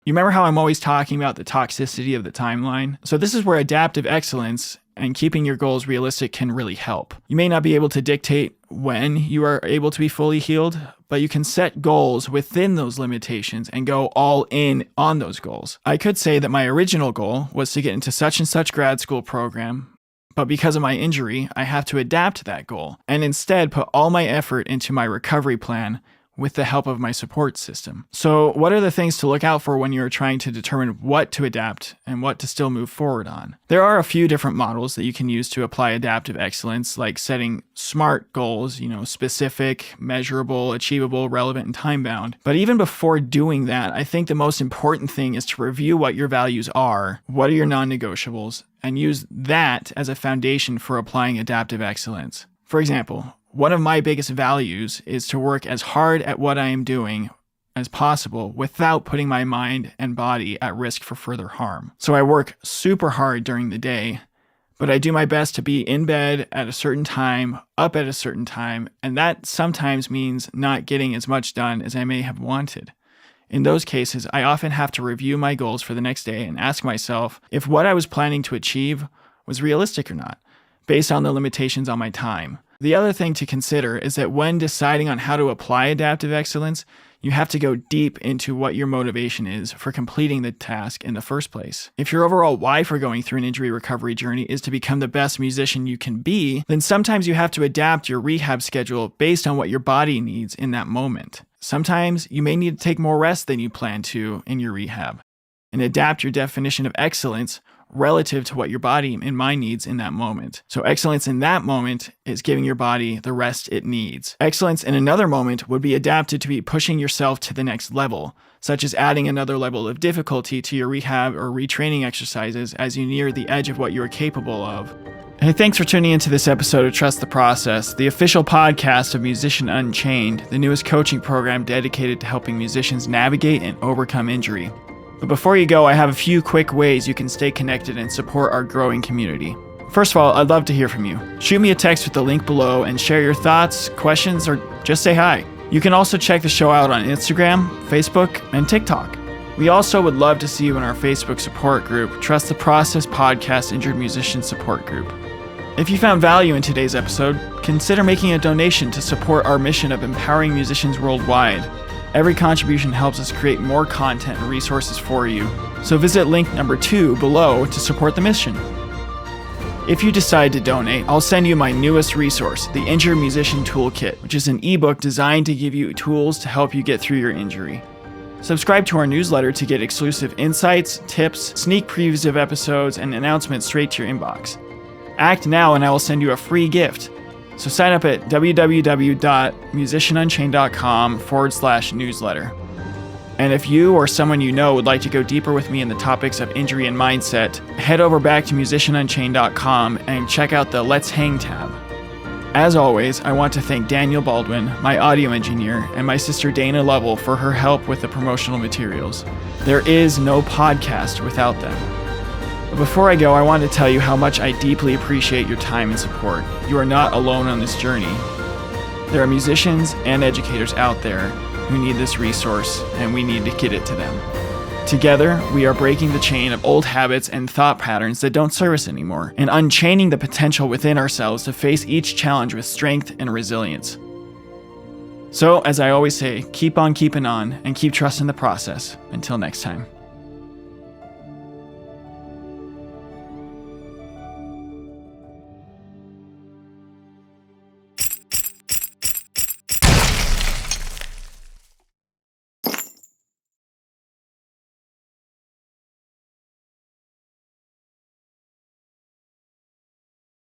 You remember how I'm always talking about the toxicity of the timeline? So this is where adaptive excellence and keeping your goals realistic can really help. You may not be able to dictate when you are able to be fully healed, but you can set goals within those limitations and go all in on those goals. I could say that my original goal was to get into such and such grad school program, but because of my injury, I have to adapt that goal and instead put all my effort into my recovery plan with the help of my support system. So what are the things to look out for when you're trying to determine what to adapt and what to still move forward on? There are a few different models that you can use to apply adaptive excellence, like setting SMART goals, specific, measurable, achievable, relevant, and time-bound. But even before doing that, I think the most important thing is to review what your values are, what are your non-negotiables, and use that as a foundation for applying adaptive excellence. For example, one of my biggest values is to work as hard at what I am doing as possible without putting my mind and body at risk for further harm. So I work super hard during the day, but I do my best to be in bed at a certain time, up at a certain time, and that sometimes means not getting as much done as I may have wanted. In those cases, I often have to review my goals for the next day and ask myself if what I was planning to achieve was realistic or not, based on the limitations on my time. The other thing to consider is that when deciding on how to apply adaptive excellence, you have to go deep into what your motivation is for completing the task in the first place. If your overall why for going through an injury recovery journey is to become the best musician you can be, then sometimes you have to adapt your rehab schedule based on what your body needs in that moment. Sometimes you may need to take more rest than you plan to in your rehab, and adapt your definition of excellence relative to what your body and mind needs in that moment. So excellence in that moment is giving your body the rest it needs. Excellence in another moment would be adapted to be pushing yourself to the next level, such as adding another level of difficulty to your rehab or retraining exercises as you near the edge of what you are capable of. Hey, thanks for tuning into this episode of Trust the Process, the official podcast of Musician Unchained, the newest coaching program dedicated to helping musicians navigate and overcome injury. But before you go, I have a few quick ways you can stay connected and support our growing community. First of all, I'd love to hear from you. Shoot me a text with the link below and share your thoughts, questions, or just say hi. You can also check the show out on Instagram, Facebook, and TikTok. We also would love to see you in our Facebook support group, Trust the Process Podcast Injured Musician Support Group. If you found value in today's episode, consider making a donation to support our mission of empowering musicians worldwide. Every contribution helps us create more content and resources for you, so visit link number 2 below to support the mission. If you decide to donate, I'll send you my newest resource, the Injured Musician Toolkit, which is an ebook designed to give you tools to help you get through your injury. Subscribe to our newsletter to get exclusive insights, tips, sneak previews of episodes, and announcements straight to your inbox. Act now and I will send you a free gift. So sign up at www.musicianunchained.com/newsletter. And if you or someone you know would like to go deeper with me in the topics of injury and mindset, head over back to musicianunchained.com and check out the Let's Hang tab. As always, I want to thank Daniel Baldwin, my audio engineer, and my sister Dana Lovell for her help with the promotional materials. There is no podcast without them. But before I go, I want to tell you how much I deeply appreciate your time and support. You are not alone on this journey. There are musicians and educators out there who need this resource, and we need to get it to them. Together, we are breaking the chain of old habits and thought patterns that don't serve us anymore, and unchaining the potential within ourselves to face each challenge with strength and resilience. So, as I always say, keep on keeping on and keep trusting the process. Until next time.